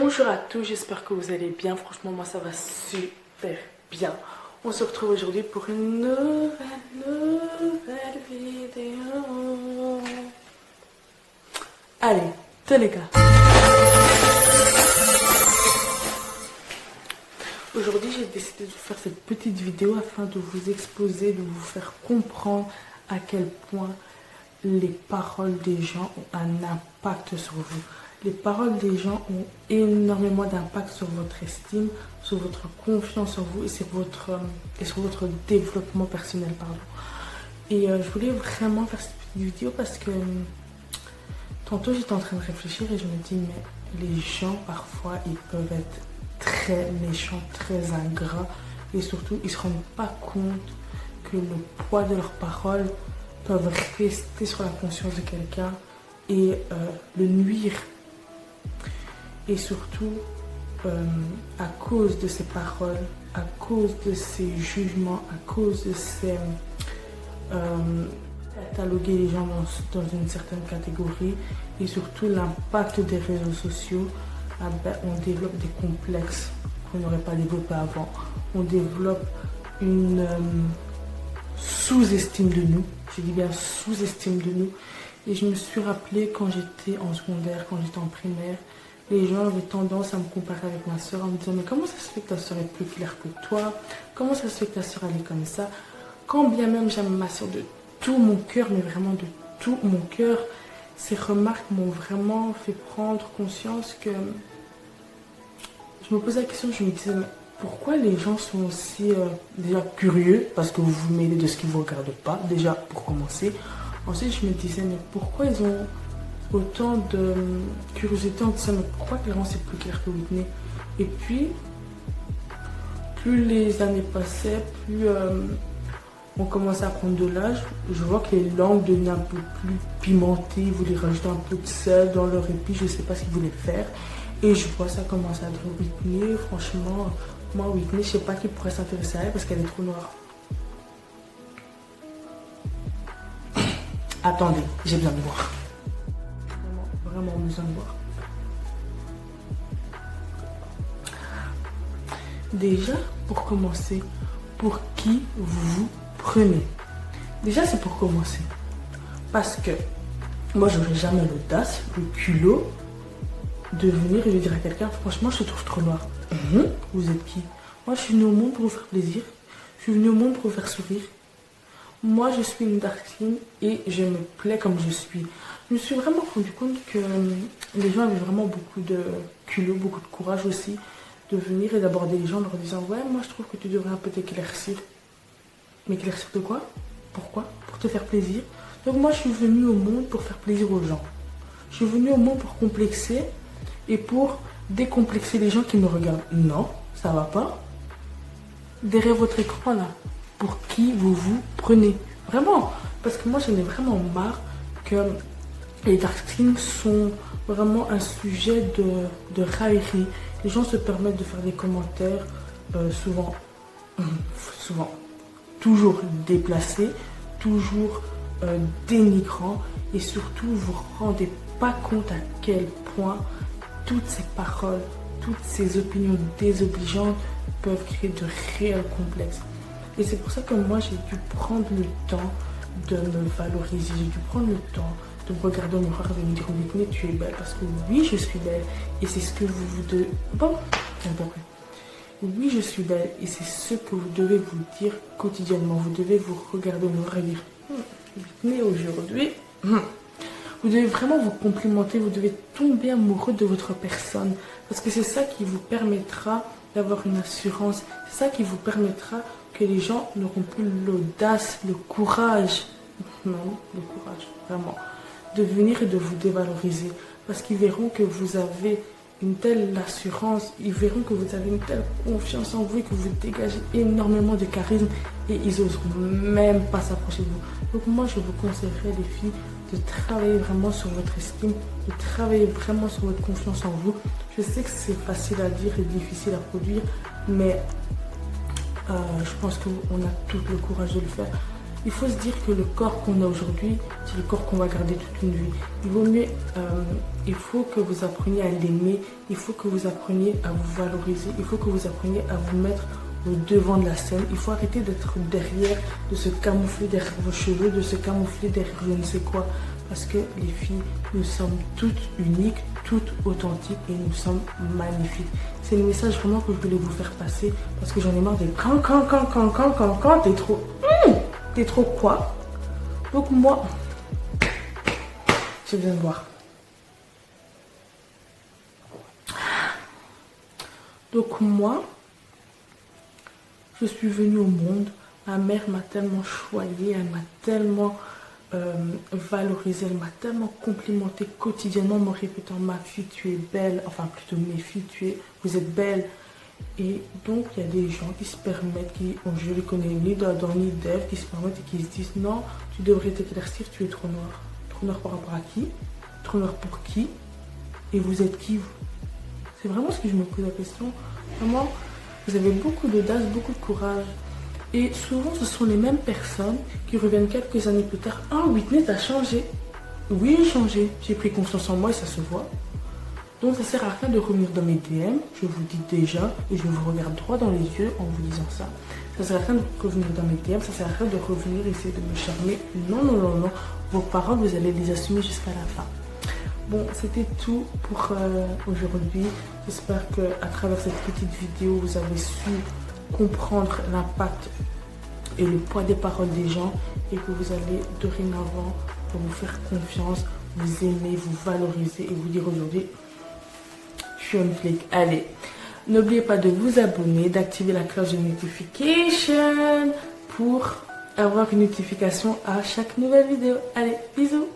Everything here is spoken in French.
Bonjour à tous, j'espère que vous allez bien. Franchement, moi ça va super bien. On se retrouve aujourd'hui pour une nouvelle vidéo. Allez, tous les gars. Aujourd'hui, j'ai décidé de faire cette petite vidéo afin de vous exposer, de vous faire comprendre à quel point les paroles des gens ont un impact sur vous. Les paroles des gens ont énormément d'impact sur votre estime, sur votre confiance en vous et sur votre développement personnel. Et je voulais vraiment faire cette petite vidéo parce que tantôt j'étais en train de réfléchir et je me dis mais les gens parfois ils peuvent être très méchants, très ingrats et surtout ils ne se rendent pas compte que le poids de leurs paroles peuvent rester sur la conscience de quelqu'un et le nuire. Et surtout, à cause de ces paroles, à cause de ces jugements, à cause de ces cataloguer les gens dans une certaine catégorie et surtout l'impact des réseaux sociaux, on développe des complexes qu'on n'aurait pas développé avant. On développe une sous-estime de nous, je dis bien sous-estime de nous. Et je me suis rappelé quand j'étais en secondaire, quand j'étais en primaire, les gens avaient tendance à me comparer avec ma soeur en me disant mais comment ça se fait que ta soeur est plus claire que toi? Comment ça se fait que ta soeur elle est comme ça? Quand bien même j'aime ma soeur de tout mon cœur, mais vraiment de tout mon cœur, ces remarques m'ont vraiment fait prendre conscience que je me posais la question, je me disais mais pourquoi les gens sont aussi déjà curieux parce que vous vous mêlez de ce qui ne vous regarde pas, déjà pour commencer. Ensuite je me disais mais pourquoi ils ont autant de curiosité en disant mais pourquoi clairement c'est plus clair que Whitney. Et puis plus les années passaient, plus on commençait à prendre de l'âge, je vois que les langues devenaient un peu plus pimentées, ils voulaient rajouter un peu de sel dans leur épi, je sais pas ce qu'ils voulaient faire. Et je vois ça commencer à être Whitney. Franchement, moi Whitney, je sais pas qui pourrait s'intéresser à elle parce qu'elle est trop noire. Attendez, j'ai besoin de voir. Vraiment besoin de voir. Déjà, pour commencer, pour qui vous vous prenez? Déjà, c'est pour commencer. Parce que moi, je n'aurais jamais l'audace, le culot, de venir et de dire à quelqu'un, franchement, je te trouve trop noir. Vous êtes qui? Moi, je suis venue au monde pour vous faire plaisir. Je suis venue au monde pour vous faire sourire. Moi, je suis une dark skin et je me plais comme je suis. Je me suis vraiment rendu compte que les gens avaient vraiment beaucoup de culot, beaucoup de courage aussi, de venir et d'aborder les gens en leur disant ouais, moi je trouve que tu devrais un peu t'éclaircir. M'éclaircir de quoi? Pourquoi? Pour te faire plaisir. Donc moi je suis venue au monde pour faire plaisir aux gens. Je suis venue au monde pour complexer et pour décomplexer les gens qui me regardent. Non, ça va pas. Derrière votre écran là, pour qui vous vous prenez? Vraiment, parce que moi j'en ai vraiment marre que les dark skins sont vraiment un sujet de raillerie. Les gens se permettent de faire des commentaires souvent, toujours déplacés, toujours dénigrants et surtout vous vous rendez pas compte à quel point toutes ces paroles, toutes ces opinions désobligeantes peuvent créer de réels complexes. Et c'est pour ça que moi j'ai dû prendre le temps de me valoriser, j'ai dû prendre le temps de me regarder au miroir et de me dire Whitney, tu es belle, parce que oui je suis belle et c'est ce que vous devez... Bon, oui je suis belle et c'est ce que vous devez vous dire quotidiennement. Vous devez vous regarder au miroir et dire Whitney aujourd'hui, vous devez vraiment vous complimenter, vous devez tomber amoureux de votre personne parce que c'est ça qui vous permettra d'avoir une assurance, c'est ça qui vous permettra que les gens n'auront plus l'audace, le courage, non, le courage, vraiment, de venir et de vous dévaloriser. Parce qu'ils verront que vous avez une telle assurance, ils verront que vous avez une telle confiance en vous et que vous dégagez énormément de charisme et ils n'oseront même pas s'approcher de vous. Donc moi, je vous conseillerais, les filles, de travailler vraiment sur votre estime, de travailler vraiment sur votre confiance en vous. Je sais que c'est facile à dire et difficile à produire, mais je pense qu'on a tout le courage de le faire. Il faut se dire que le corps qu'on a aujourd'hui, c'est le corps qu'on va garder toute une vie. Il vaut mieux, il faut que vous appreniez à l'aimer, il faut que vous appreniez à vous valoriser, il faut que vous appreniez à vous mettre au devant de la scène. Il faut arrêter d'être derrière, de se camoufler derrière vos cheveux, de se camoufler derrière je ne sais quoi. Parce que les filles, nous sommes toutes uniques, toutes authentiques et nous sommes magnifiques. C'est le message vraiment que je voulais vous faire passer parce que j'en ai marre des quand, t'es trop... T'es trop quoi? Donc moi, j'ai besoin de boire. Donc moi, je suis venue au monde. Ma mère m'a tellement choyée, elle m'a tellement valorisée, elle m'a tellement complimentée quotidiennement, me répétant ma fille, tu es belle. Enfin plutôt mes filles, vous êtes belles. Et donc, il y a des gens qui se permettent, je les connais ni d'Adam ni d'Ève, qui se permettent et qui se disent non, tu devrais t'éclaircir, tu es trop noir. Trop noir par rapport à qui? Trop noir pour qui? Et vous êtes qui, vous? C'est vraiment ce que je me pose la question. Vraiment, vous avez beaucoup d'audace, beaucoup de courage. Et souvent, ce sont les mêmes personnes qui reviennent quelques années plus tard. Ah, Whitney, t'as changé. Oui, j'ai changé. J'ai pris confiance en moi et ça se voit. Donc ça sert à rien de revenir dans mes DM, je vous dis déjà, et je vous regarde droit dans les yeux en vous disant ça. Ça sert à rien de revenir dans mes DM, ça sert à rien de revenir essayer de me charmer. Non, non, non, non. Vos paroles, vous allez les assumer jusqu'à la fin. Bon, c'était tout pour aujourd'hui. J'espère qu'à travers cette petite vidéo, vous avez su comprendre l'impact et le poids des paroles des gens et que vous allez dorénavant vous faire confiance, vous aimer, vous valoriser et vous dire aujourd'hui je suis une flic. Allez, n'oubliez pas de vous abonner, d'activer la cloche de notification pour avoir une notification à chaque nouvelle vidéo. Allez, bisous.